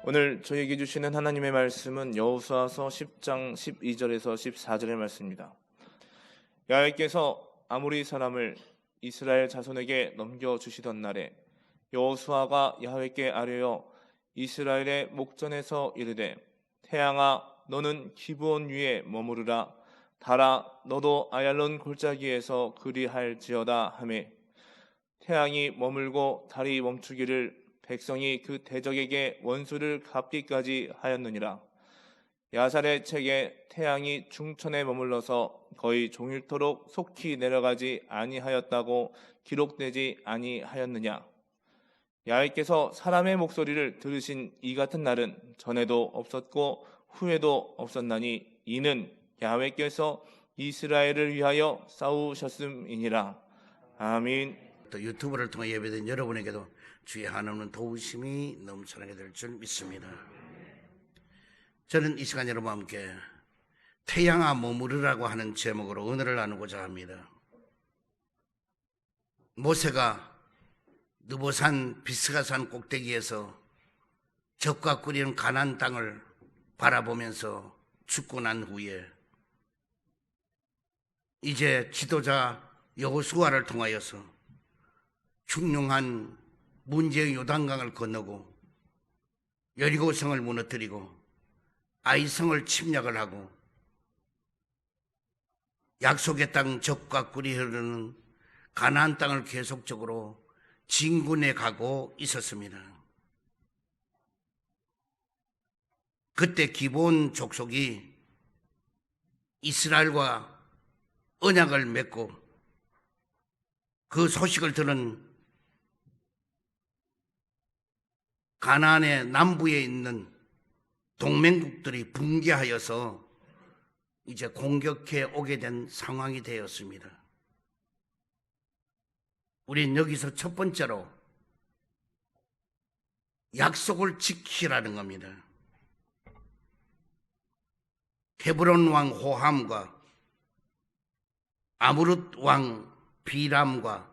오늘 저에게 주시는 하나님의 말씀은 여호수아서 10장 12절에서 14절의 말씀입니다. 야훼께서 아모리 사람을 이스라엘 자손에게 넘겨주시던 날에 여호수아가 야훼께 아뢰어 이스라엘의 목전에서 이르되 태양아 너는 기브온 위에 머무르라 달아 너도 아얄론 골짜기에서 그리할지어다 하매 태양이 머물고 달이 멈추기를 백성이 그 대적에게 원수를 갚기까지 하였느니라. 야살의 책에 태양이 중천에 머물러서 거의 종일토록 속히 내려가지 아니하였다고 기록되지 아니하였느냐. 야훼께서 사람의 목소리를 들으신 이 같은 날은 전에도 없었고 후에도 없었나니 이는 야훼께서 이스라엘을 위하여 싸우셨음이니라. 아멘. 또 유튜브를 통해 예배된 여러분에게도 주의 하나님은 도우심이 넘쳐나게 될 줄 믿습니다. 저는 이 시간 여러분과 함께 태양아 머무르라고 하는 제목으로 은혜를 나누고자 합니다. 모세가 느보산 비스가산 꼭대기에서 적과 꿀이는 가나안 땅을 바라보면서 죽고 난 후에 이제 지도자 여호수아를 통하여서 흉흉한 문제의 요단강을 건너고 여리고성을 무너뜨리고 아이성을 침략을 하고 약속의 땅 적과 꿀이 흐르는 가나안 땅을 계속적으로 진군해 가고 있었습니다. 그때 기브온 족속이 이스라엘과 언약을 맺고 그 소식을 들은 가나안의 남부에 있는 동맹국들이 붕괴하여서 이제 공격해 오게 된 상황이 되었습니다. 우린 여기서 첫 번째로 약속을 지키라는 겁니다. 헤브론 왕 호함과 아무룻 왕 비람과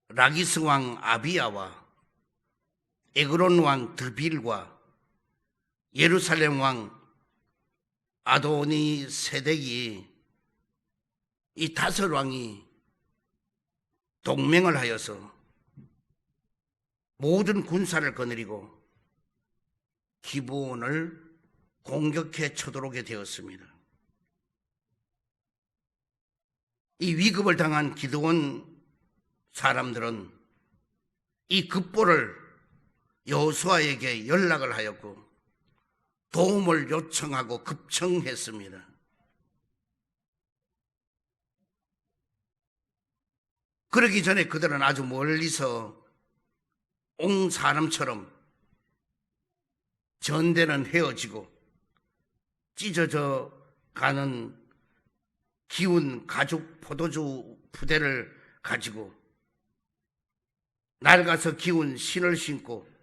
라기스 왕 아비야와 에그론 왕 드빌과 예루살렘 왕 아도니 세덱이 이 다섯 왕이 동맹을 하여서 모든 군사를 거느리고 기브온을 공격해 쳐들어오게 되었습니다. 이 위급을 당한 기드온 사람들은 이 급보를 여호수아에게 연락을 하였고 도움을 요청하고 급청했습니다. 그러기 전에 그들은 아주 멀리서 온 사람처럼 전대는 헤어지고 찢어져 가는 기운 가죽 포도주 부대를 가지고 낡아서 기운 신을 신고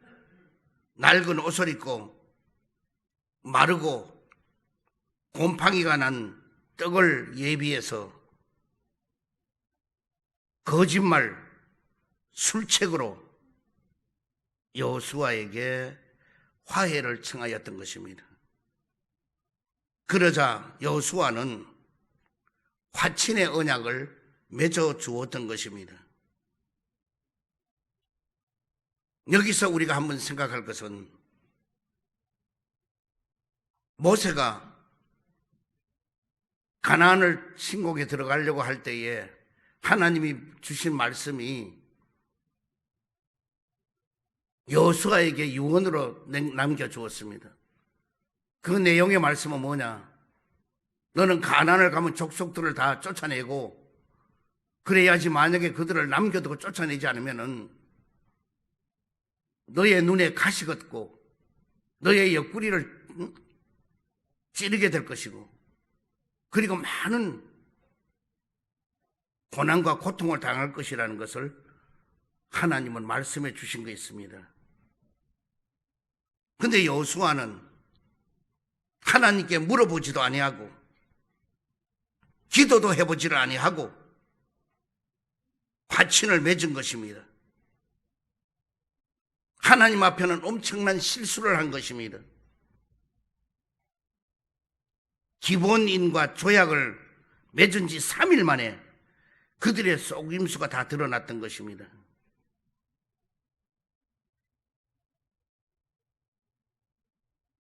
낡은 옷을 입고 마르고 곰팡이가 난 떡을 예비해서 거짓말 술책으로 여호수아에게 화해를 청하였던 것입니다. 그러자 여호수아는 화친의 언약을 맺어 주었던 것입니다. 여기서 우리가 한번 생각할 것은 모세가 가나안을 침공에 들어가려고 할 때에 하나님이 주신 말씀이 여호수아에게 유언으로 남겨주었습니다. 그 내용의 말씀은 뭐냐? 너는 가나안을 가면 족속들을 다 쫓아내고 그래야지 만약에 그들을 남겨두고 쫓아내지 않으면은 너의 눈에 가시 걷고 너의 옆구리를 찌르게 될 것이고 그리고 많은 고난과 고통을 당할 것이라는 것을 하나님은 말씀해 주신 거 있습니다. 그런데 여호수아는 하나님께 물어보지도 아니하고 기도도 해보지를 아니하고 화친을 맺은 것입니다. 하나님 앞에는 엄청난 실수를 한 것입니다. 기본인과 조약을 맺은 지 3일 만에 그들의 속임수가 다 드러났던 것입니다.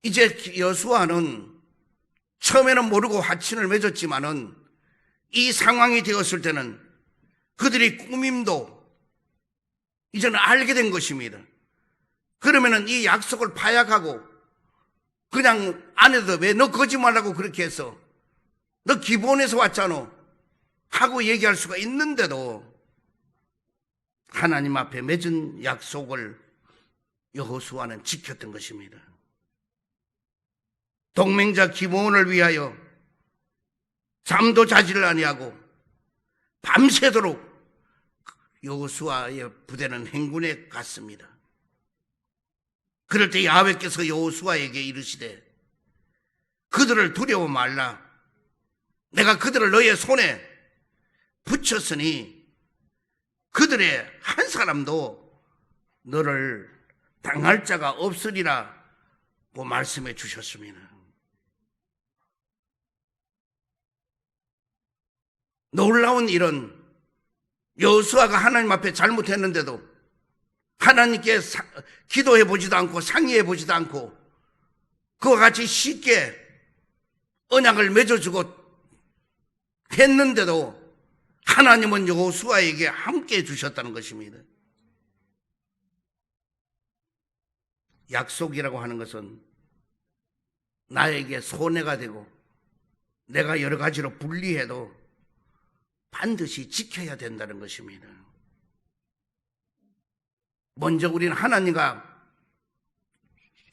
이제 여수아는 처음에는 모르고 화친을 맺었지만은 이 상황이 되었을 때는 그들이 꾸밈도 이제는 알게 된 것입니다. 그러면은 이 약속을 파약하고 그냥 안 해도 왜 너 거짓말하고 그렇게 했어? 너 기본에서 왔잖아 하고 얘기할 수가 있는데도 하나님 앞에 맺은 약속을 여호수아는 지켰던 것입니다. 동맹자 기본을 위하여 잠도 자지를 아니하고 밤새도록 여호수아의 부대는 행군에 갔습니다. 그럴 때 야훼께서 여호수아에게 이르시되 그들을 두려워 말라. 내가 그들을 너의 손에 붙였으니 그들의 한 사람도 너를 당할 자가 없으리라고 말씀해 주셨습니다. 놀라운 일은 여호수아가 하나님 앞에 잘못했는데도 하나님께 기도해 보지도 않고 상의해 보지도 않고 그와 같이 쉽게 언약을 맺어주고 했는데도 하나님은 여호수아에게 함께 해주셨다는 것입니다. 약속이라고 하는 것은 나에게 손해가 되고 내가 여러 가지로 불리해도 반드시 지켜야 된다는 것입니다. 먼저 우리는 하나님과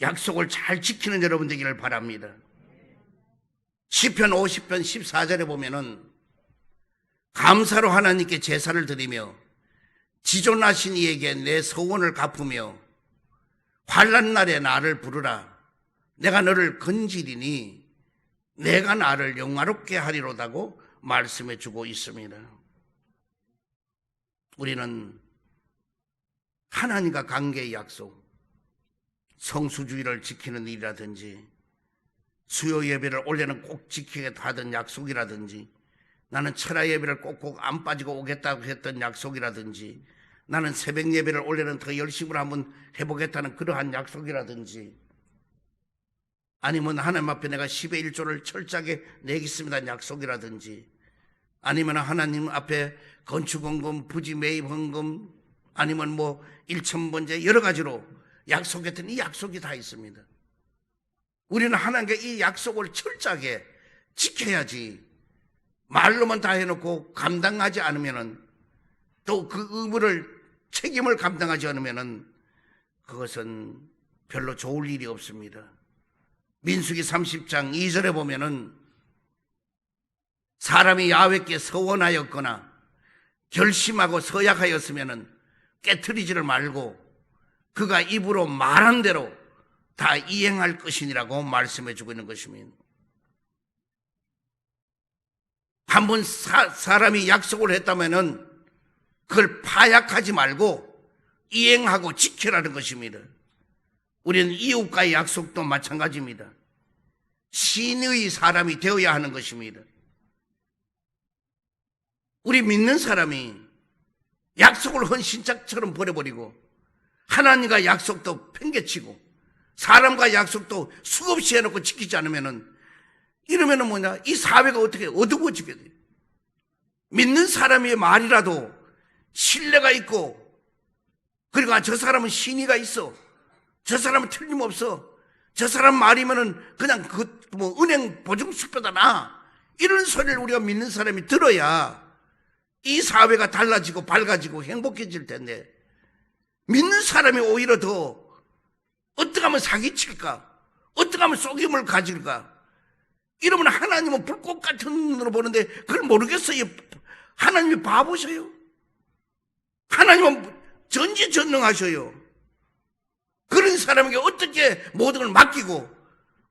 약속을 잘 지키는 여러분 되기를 바랍니다. 시편 50편 14절에 보면은 감사로 하나님께 제사를 드리며 지존하신 이에게 내 서원을 갚으며 환난 날에 나를 부르라. 내가 너를 건지리니 내가 나를 영화롭게 하리로다고 말씀해 주고 있습니다. 우리는 하나님과 관계의 약속, 성수주의를 지키는 일이라든지 수요 예배를 올해는 꼭 지키게 하던 약속이라든지 나는 철야 예배를 꼭꼭 안 빠지고 오겠다고 했던 약속이라든지 나는 새벽 예배를 올해는 더 열심히 한번 해보겠다는 그러한 약속이라든지 아니면 하나님 앞에 내가 10의 1조를 철저하게 내겠습니다 약속이라든지 아니면 하나님 앞에 건축헌금, 부지 매입 헌금 아니면 뭐 1,000번째 여러 가지로 약속했던 이 약속이 다 있습니다. 우리는 하나님께 이 약속을 철저하게 지켜야지 말로만 다 해놓고 감당하지 않으면은 또 그 의무를 책임을 감당하지 않으면은 그것은 별로 좋을 일이 없습니다. 민수기 30장 2절에 보면은 사람이 야훼께 서원하였거나 결심하고 서약하였으면은 깨트리지를 말고 그가 입으로 말한 대로 다 이행할 것이니라고 말씀해 주고 있는 것입니다. 한번 사람이 약속을 했다면은 그걸 파약하지 말고 이행하고 지켜라는 것입니다. 우리는 이웃과의 약속도 마찬가지입니다. 신의 사람이 되어야 하는 것입니다. 우리 믿는 사람이 약속을 헌신짝처럼 버려버리고 하나님과 약속도 팽개치고 사람과 약속도 수없이 해놓고 지키지 않으면은 이러면은 뭐냐? 이 사회가 어떻게 어두워지게 돼요. 믿는 사람의 말이라도 신뢰가 있고 그리고 저 사람은 신의가 있어. 저 사람은 틀림없어. 저 사람 말이면은 그냥 뭐 은행 보증수표다 나. 이런 소리를 우리가 믿는 사람이 들어야 이 사회가 달라지고 밝아지고 행복해질 텐데 믿는 사람이 오히려 더 어떻게 하면 사기칠까? 어떻게 하면 속임을 가질까? 이러면 하나님은 불꽃 같은 눈으로 보는데 그걸 모르겠어요. 하나님이 바보셔요. 하나님은 전지전능하셔요. 그런 사람에게 어떻게 모든 걸 맡기고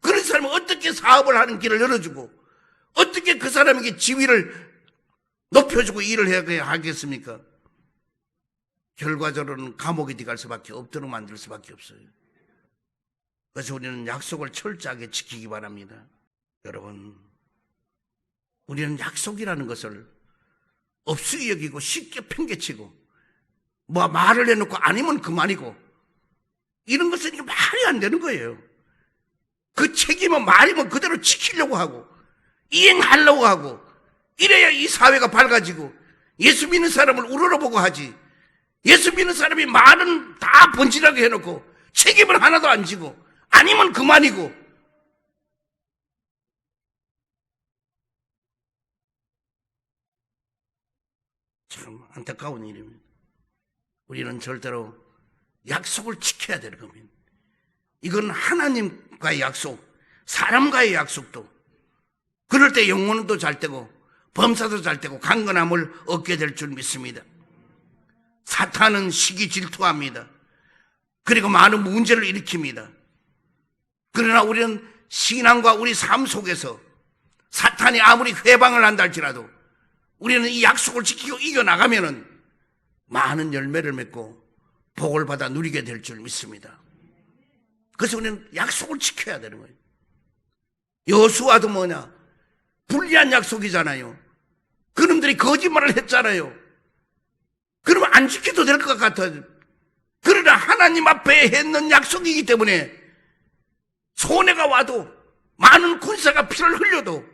그런 사람은 어떻게 사업을 하는 길을 열어주고 어떻게 그 사람에게 지위를 높여주고 일을 해야 하겠습니까? 결과적으로는 감옥에 들어갈 수밖에 없도록 만들 수밖에 없어요. 그래서 우리는 약속을 철저하게 지키기 바랍니다. 여러분, 우리는 약속이라는 것을 없이 여기고 쉽게 팽개치고 뭐 말을 해놓고 아니면 그만이고 이런 것은 말이 안 되는 거예요. 그 책임은 말이면 그대로 지키려고 하고 이행하려고 하고 이래야 이 사회가 밝아지고 예수 믿는 사람을 우러러보고 하지. 예수 믿는 사람이 말은 다 번지르게 해놓고 책임을 하나도 안 지고 아니면 그만이고 참 안타까운 일입니다. 우리는 절대로 약속을 지켜야 되는 겁니다. 이건 하나님과의 약속, 사람과의 약속도 그럴 때 영혼도 잘 되고 범사도 잘 되고 강건함을 얻게 될 줄 믿습니다. 사탄은 시기 질투합니다. 그리고 많은 문제를 일으킵니다. 그러나 우리는 신앙과 우리 삶 속에서 사탄이 아무리 회방을 한다 할지라도 우리는 이 약속을 지키고 이겨나가면은 많은 열매를 맺고 복을 받아 누리게 될 줄 믿습니다. 그래서 우리는 약속을 지켜야 되는 거예요. 여호수아도 뭐냐? 불리한 약속이잖아요. 그놈들이 거짓말을 했잖아요. 그러면 안 지켜도 될 것 같아요. 그러나 하나님 앞에 했는 약속이기 때문에 손해가 와도 많은 군사가 피를 흘려도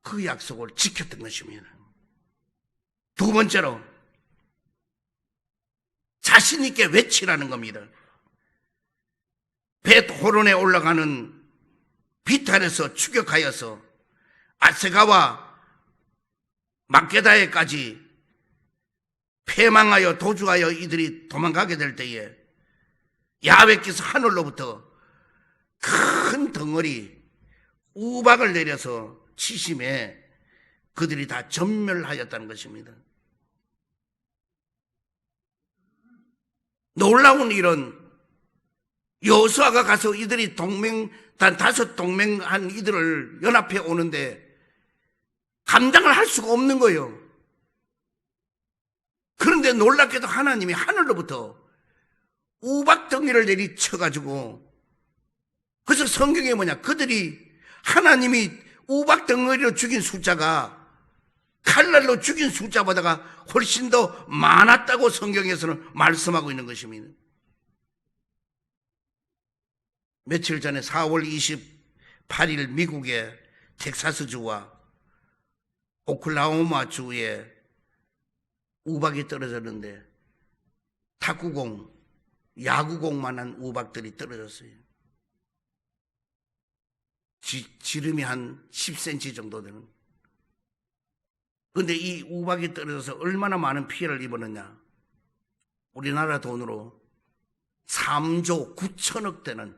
그 약속을 지켰던 것입니다. 두 번째로 자신 있게 외치라는 겁니다. 벳호론에 올라가는 비탈에서 추격하여서 아세가와 막게다에까지 패망하여 도주하여 이들이 도망가게 될 때에 야훼께서 하늘로부터 큰 덩어리 우박을 내려서 치심에 그들이 다 전멸하였다는 것입니다. 놀라운 일은 여호수아가 가서 이들이 단 5 동맹한 이들을 연합해 오는데 감당을 할 수가 없는 거예요. 그런데 놀랍게도 하나님이 하늘로부터 우박덩이를 내리쳐가지고 그래서 성경에 뭐냐? 그들이 하나님이 우박덩어리로 죽인 숫자가 칼날로 죽인 숫자보다가 훨씬 더 많았다고 성경에서는 말씀하고 있는 것입니다. 며칠 전에 4월 28일 미국의 텍사스주와 오클라호마 주에 우박이 떨어졌는데 탁구공, 야구공만한 우박들이 떨어졌어요. 지름이 한 10cm 정도 되는. 그런데 이 우박이 떨어져서 얼마나 많은 피해를 입었느냐. 우리나라 돈으로 3조 9천억 되는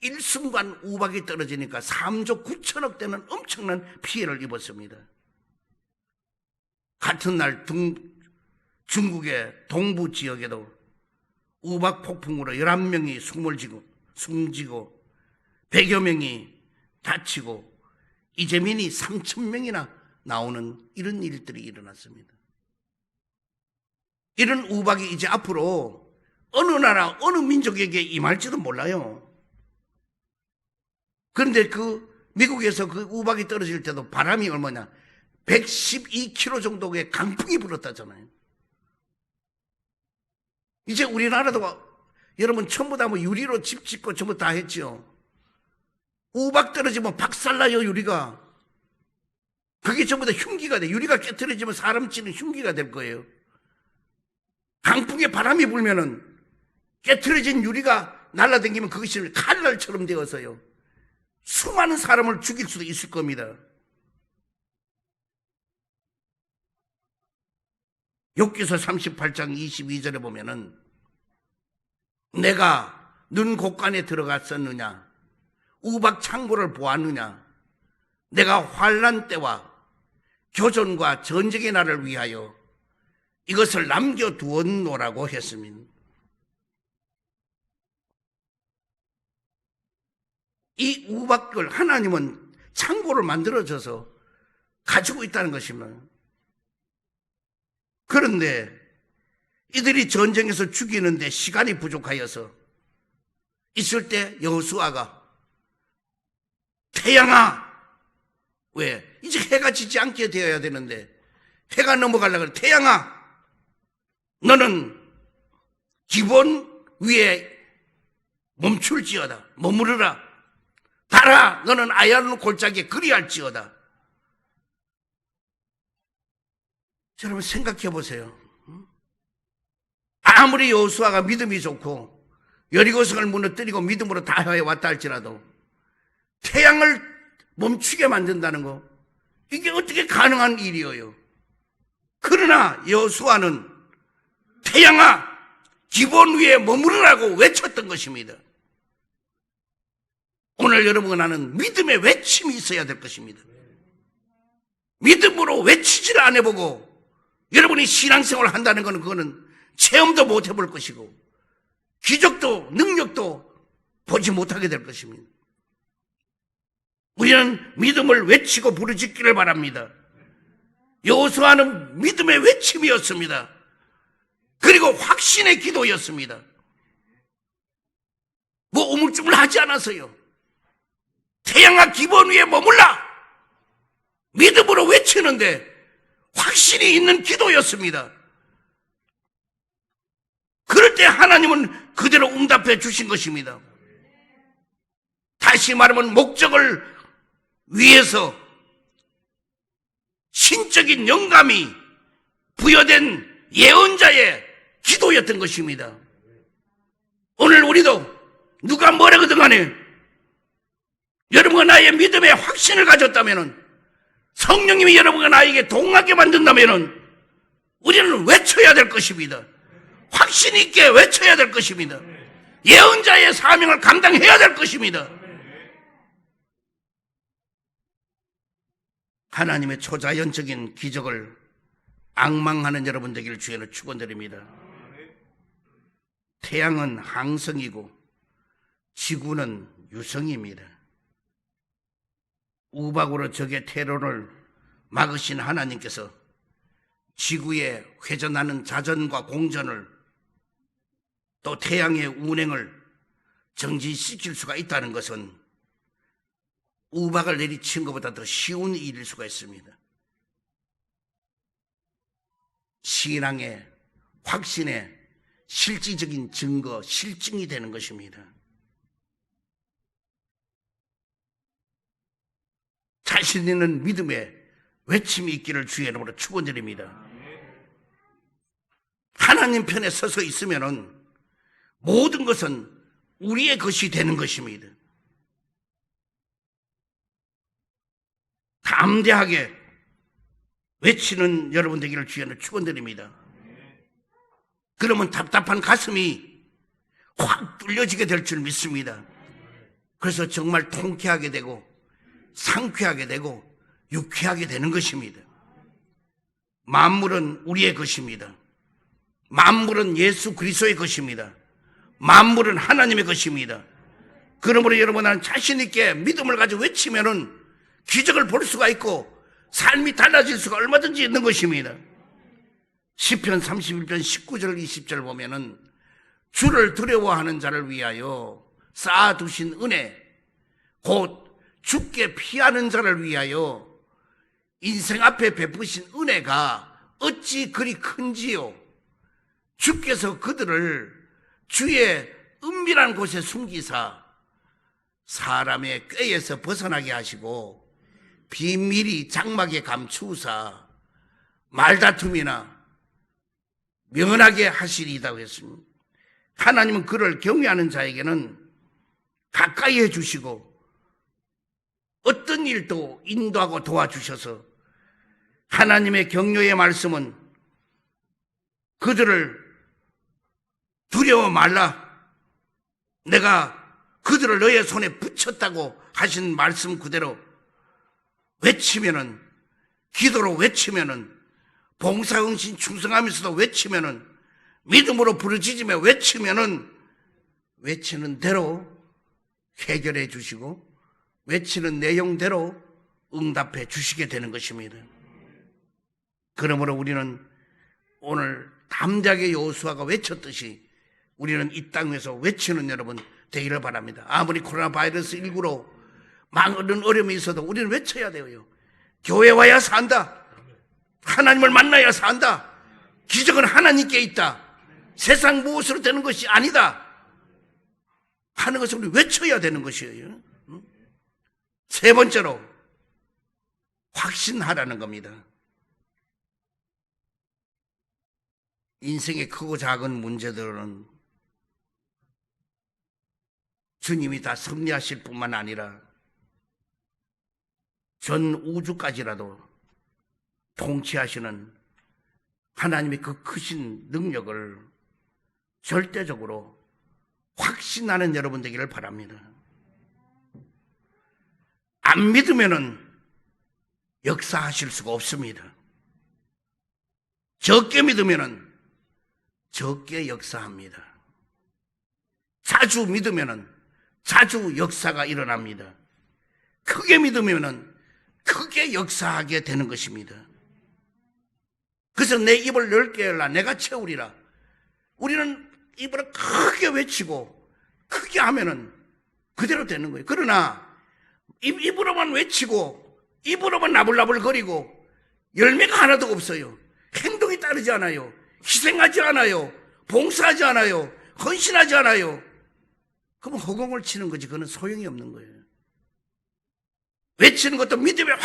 일순간 우박이 떨어지니까 3조 9천억 되는 엄청난 피해를 입었습니다. 같은 날 중국의 동부 지역에도 우박 폭풍으로 11명이 숨지고 100여 명이 다치고 이재민이 3,000명이나 나오는 이런 일들이 일어났습니다. 이런 우박이 이제 앞으로 어느 나라 어느 민족에게 임할지도 몰라요. 그런데 미국에서 그 우박이 떨어질 때도 바람이 얼마냐? 112km 정도의 강풍이 불었다잖아요. 이제 우리나라도 여러분 전부 다 뭐 유리로 집 짓고 전부 다 했죠. 우박 떨어지면 박살나요, 유리가. 그게 전부 다 흉기가 돼. 유리가 깨트려지면 사람 찌는 흉기가 될 거예요. 강풍에 바람이 불면은 깨트려진 유리가 날아다니면 그것이 칼날처럼 되어서요. 수많은 사람을 죽일 수도 있을 겁니다. 욥기서 38장 22절에 보면은 내가 눈 곳간에 들어갔었느냐? 우박 창고를 보았느냐? 내가 환난 때와 교전과 전쟁의 날을 위하여 이것을 남겨두었노라고 했습니다. 이 우박을 하나님은 창고를 만들어줘서 가지고 있다는 것입니다. 그런데 이들이 전쟁에서 죽이는데 시간이 부족하여서 있을 때 여호수아가 태양아, 왜? 이제 해가 지지 않게 되어야 되는데 해가 넘어가려고 그래. 태양아, 너는 기본 위에 멈출지어다. 머무르라. 달아, 너는 아얄론 골짜기에 그리할지어다. 여러분 생각해 보세요. 아무리 여호수아가 믿음이 좋고 여리고성을 무너뜨리고 믿음으로 다 해왔다 할지라도 태양을 멈추게 만든다는 거, 이게 어떻게 가능한 일이에요? 그러나 여호수아는 태양아, 기본 위에 머무르라고 외쳤던 것입니다. 오늘 여러분과 나는 믿음의 외침이 있어야 될 것입니다. 믿음으로 외치지를 안 해보고 여러분이 신앙생활을 한다는 것은 그거는 체험도 못 해볼 것이고 기적도 능력도 보지 못하게 될 것입니다. 우리는 믿음을 외치고 부르짖기를 바랍니다. 여호수아는 믿음의 외침이었습니다. 그리고 확신의 기도였습니다. 뭐 우물쭈물하지 않았어요. 태양아, 기본 위에 머물라! 믿음으로 외치는데 확신이 있는 기도였습니다. 그럴 때 하나님은 그대로 응답해 주신 것입니다. 다시 말하면 목적을 위해서 신적인 영감이 부여된 예언자의 기도였던 것입니다. 오늘 우리도 누가 뭐라거든 간에 여러분과 나의 믿음의 확신을 가졌다면, 성령님이 여러분과 나에게 동하게 만든다면 우리는 외쳐야 될 것입니다. 확신 있게 외쳐야 될 것입니다. 예언자의 사명을 감당해야 될 것입니다. 하나님의 초자연적인 기적을 앙망하는 여러분 되기를 주의로 축원드립니다. 태양은 항성이고 지구는 유성입니다. 우박으로 적의 테러를 막으신 하나님께서 지구에 회전하는 자전과 공전을 또 태양의 운행을 정지시킬 수가 있다는 것은 우박을 내리친 것보다 더 쉬운 일일 수가 있습니다. 신앙의 확신의 실질적인 증거, 실증이 되는 것입니다. 자신 있는 믿음의 외침이 있기를 주의 이름으로 축원드립니다. 하나님 편에 서서 있으면은 모든 것은 우리의 것이 되는 것입니다. 담대하게 외치는 여러분 되기를 주의 이름으로 축원드립니다. 그러면 답답한 가슴이 확 뚫려지게 될 줄 믿습니다. 그래서 정말 통쾌하게 되고 상쾌하게 되고 유쾌하게 되는 것입니다. 만물은 우리의 것입니다. 만물은 예수 그리스도의 것입니다. 만물은 하나님의 것입니다. 그러므로 여러분, 나는 자신 있게 믿음을 가지고 외치면은 기적을 볼 수가 있고 삶이 달라질 수가 얼마든지 있는 것입니다. 시편 31편 19절 20절 보면은 주를 두려워하는 자를 위하여 쌓아두신 은혜, 곧 주께 피하는 자를 위하여 인생 앞에 베푸신 은혜가 어찌 그리 큰지요. 주께서 그들을 주의 은밀한 곳에 숨기사 사람의 꾀에서 벗어나게 하시고 비밀이 장막에 감추사 말다툼이나 면하게 하시리이다고 했습니다. 하나님은 그를 경외하는 자에게는 가까이 해주시고 어떤 일도 인도하고 도와주셔서 하나님의 격려의 말씀은 그들을 두려워 말라, 내가 그들을 너의 손에 붙였다고 하신 말씀 그대로 외치면은, 기도로 외치면은, 봉사응신 충성하면서도 외치면은, 믿음으로 부르짖으며 외치면은 외치는 대로 해결해 주시고 외치는 내용대로 응답해 주시게 되는 것입니다. 그러므로 우리는 오늘 담대하게 여호수아가 외쳤듯이 우리는 이 땅에서 외치는 여러분 되기를 바랍니다. 아무리 코로나 바이러스 19로 많은 어려움이 있어도 우리는 외쳐야 돼요. 교회 와야 산다. 하나님을 만나야 산다. 기적은 하나님께 있다. 세상 무엇으로 되는 것이 아니다 하는 것을 우리 외쳐야 되는 것이에요. 세 번째로 확신하라는 겁니다. 인생의 크고 작은 문제들은 주님이 다 섭리하실 뿐만 아니라 전 우주까지라도 통치하시는 하나님의 그 크신 능력을 절대적으로 확신하는 여러분 되기를 바랍니다. 안 믿으면은 역사하실 수가 없습니다. 적게 믿으면은 적게 역사합니다. 자주 믿으면은 자주 역사가 일어납니다. 크게 믿으면은 크게 역사하게 되는 것입니다. 그래서 내 입을 넓게 열라 내가 채우리라. 우리는 입을 크게 외치고 크게 하면은 그대로 되는 거예요. 그러나 입으로만 외치고 입으로만 나불나불거리고 열매가 하나도 없어요. 행동이 따르지 않아요. 희생하지 않아요. 봉사하지 않아요. 헌신하지 않아요. 그럼 허공을 치는 거지. 그건 소용이 없는 거예요. 외치는 것도 믿음의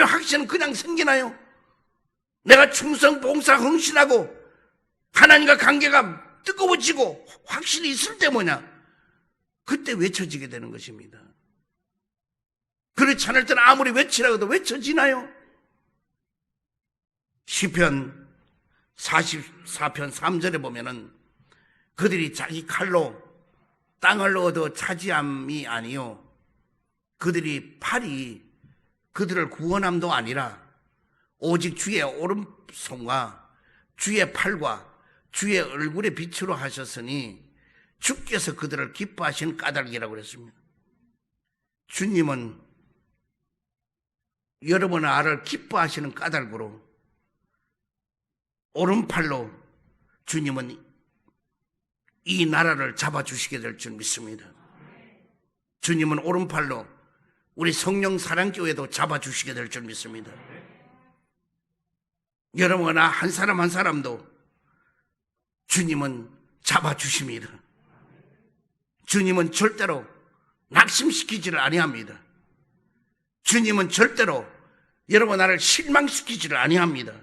확신은 그냥 생기나요? 내가 충성, 봉사, 헌신하고 하나님과 관계가 뜨거워지고 확신이 있을 때 뭐냐? 그때 외쳐지게 되는 것입니다. 그렇지 않을 때는 아무리 외치라고 해도 외쳐지나요? 시편 44편 3절에 보면은 그들이 자기 칼로 땅을 얻어 차지함이 아니요 그들이 팔이 그들을 구원함도 아니라 오직 주의 오른손과 주의 팔과 주의 얼굴의 빛으로 하셨으니 주께서 그들을 기뻐하신 까닭이라고 그랬습니다. 주님은 여러분 나를 기뻐하시는 까닭으로 오른팔로 주님은 이 나라를 잡아주시게 될 줄 믿습니다. 주님은 오른팔로 우리 성령 사랑교회도 잡아주시게 될 줄 믿습니다. 여러분과 나 한 사람 한 사람도 주님은 잡아주십니다. 주님은 절대로 낙심시키지를 아니합니다. 주님은 절대로 여러분 나를 실망시키지를 아니합니다.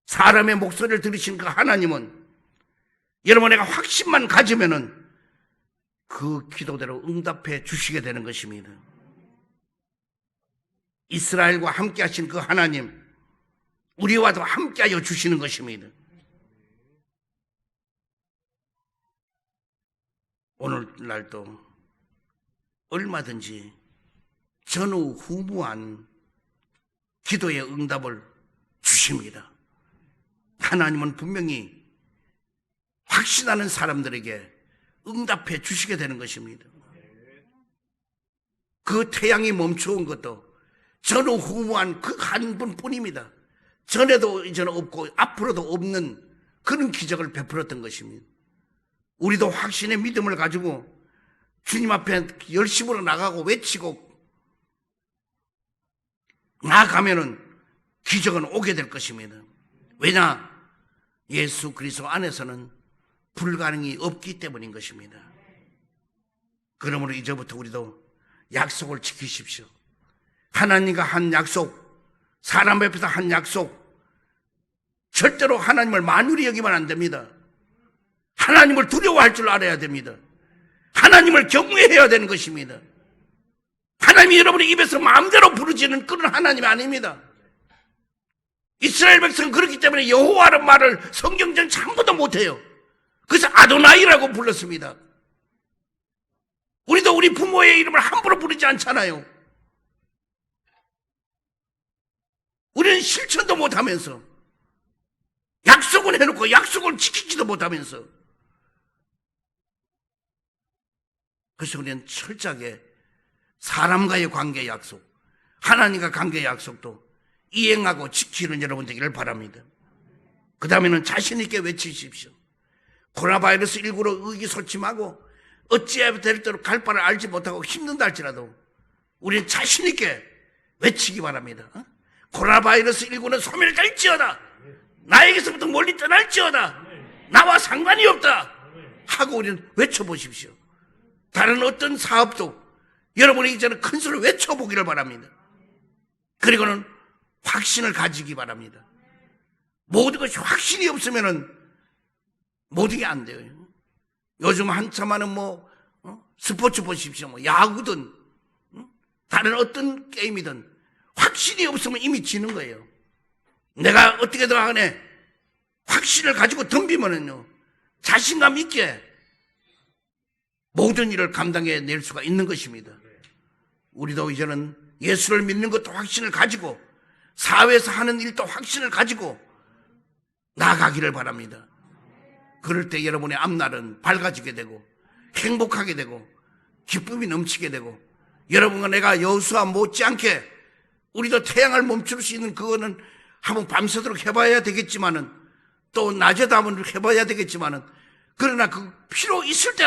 사람의 목소리를 들으신 그 하나님은 여러분 내가 확신만 가지면은 그 기도대로 응답해 주시게 되는 것입니다. 이스라엘과 함께 하신 그 하나님 우리와도 함께하여 주시는 것입니다. 오늘날도 얼마든지 전후후무한 기도의 응답을 주십니다. 하나님은 분명히 확신하는 사람들에게 응답해 주시게 되는 것입니다. 그 태양이 멈춰온 것도 전후후무한 그 한 분뿐입니다. 전에도 이제는 없고 앞으로도 없는 그런 기적을 베풀었던 것입니다. 우리도 확신의 믿음을 가지고 주님 앞에 열심으로 나가고 외치고 나아가면은 기적은 오게 될 것입니다. 왜냐? 예수 그리스도 안에서는 불가능이 없기 때문인 것입니다. 그러므로 이제부터 우리도 약속을 지키십시오. 하나님과 한 약속, 사람 앞에서 한 약속, 절대로 하나님을 만유리 여기면 안 됩니다. 하나님을 두려워할 줄 알아야 됩니다. 하나님을 경외해야 되는 것입니다. 하나님이 여러분의 입에서 마음대로 부르지는 그런 하나님이 아닙니다. 이스라엘 백성은 그렇기 때문에 여호와라는 말을 성경전 전부도 못해요. 그래서 아도나이라고 불렀습니다. 우리도 우리 부모의 이름을 함부로 부르지 않잖아요. 우리는 실천도 못하면서 약속을 해놓고 약속을 지키지도 못하면서 그래서 우리는 철저하게 사람과의 관계 약속, 하나님과 관계 약속도 이행하고 지키는 여러분 되기를 바랍니다. 그 다음에는 자신 있게 외치십시오. 코로나 바이러스 19로 의기소침하고 어찌해야 될 대로 갈 바를 알지 못하고 힘든다 할지라도 우리는 자신 있게 외치기 바랍니다. 코로나 바이러스 19는 소멸될지어다. 나에게서부터 멀리 떠날지어다. 나와 상관이 없다 하고 우리는 외쳐보십시오. 다른 어떤 사업도 여러분이 이제는 큰 소리로 외쳐보기를 바랍니다. 그리고는 확신을 가지기 바랍니다. 모든 것이 확신이 없으면은 모든 게 안 돼요. 요즘 한참 하는 스포츠 보십시오. 야구든 다른 어떤 게임이든 확신이 없으면 이미 지는 거예요. 내가 어떻게든 간에 확신을 가지고 덤비면은요, 자신감 있게 모든 일을 감당해낼 수가 있는 것입니다. 우리도 이제는 예수를 믿는 것도 확신을 가지고 사회에서 하는 일도 확신을 가지고 나아가기를 바랍니다. 그럴 때 여러분의 앞날은 밝아지게 되고 행복하게 되고 기쁨이 넘치게 되고, 여러분과 내가 여호수아 못지않게 우리도 태양을 멈출 수 있는 그거는 한번 밤새도록 해봐야 되겠지만은, 또 낮에도 한번 해봐야 되겠지만은, 그러나 그 필요 있을 때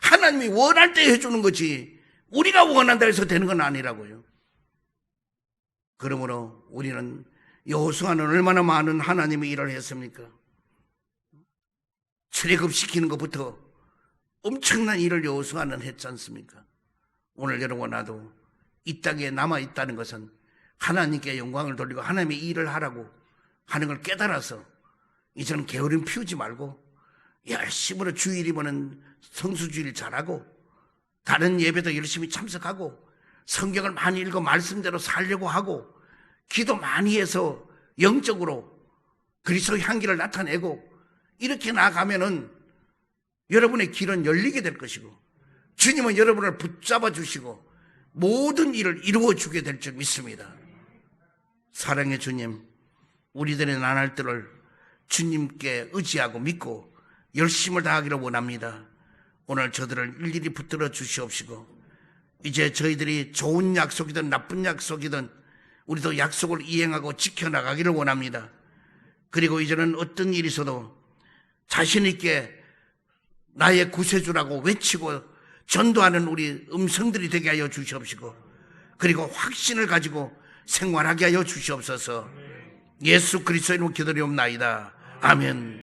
하나님이 원할 때 해주는 거지 우리가 원한다 해서 되는 건 아니라고요. 그러므로 우리는 여호수아는 얼마나 많은 하나님의 일을 했습니까? 출애굽시키는 것부터 엄청난 일을 여호수아는 했지 않습니까? 오늘 여러분과 나도 이 땅에 남아있다는 것은 하나님께 영광을 돌리고 하나님의 일을 하라고 하는 걸 깨달아서 이제는 게으름 피우지 말고 열심으로 주일이면은 성수주일 잘하고 다른 예배도 열심히 참석하고 성경을 많이 읽어 말씀대로 살려고 하고 기도 많이 해서 영적으로 그리스도의 향기를 나타내고 이렇게 나아가면은 여러분의 길은 열리게 될 것이고 주님은 여러분을 붙잡아 주시고 모든 일을 이루어 주게 될 줄 믿습니다. 사랑의 주님, 우리들의 나날들을 주님께 의지하고 믿고 열심을 다하기를 원합니다. 오늘 저들을 일일이 붙들어 주시옵시고 이제 저희들이 좋은 약속이든 나쁜 약속이든 우리도 약속을 이행하고 지켜나가기를 원합니다. 그리고 이제는 어떤 일이 있어도 자신 있게 나의 구세주라고 외치고 전도하는 우리 음성들이 되게 하여 주시옵시고 그리고 확신을 가지고 생활하게 하여 주시옵소서. 예수 그리스도의 이름으로 기도드리옵나이다. 아멘.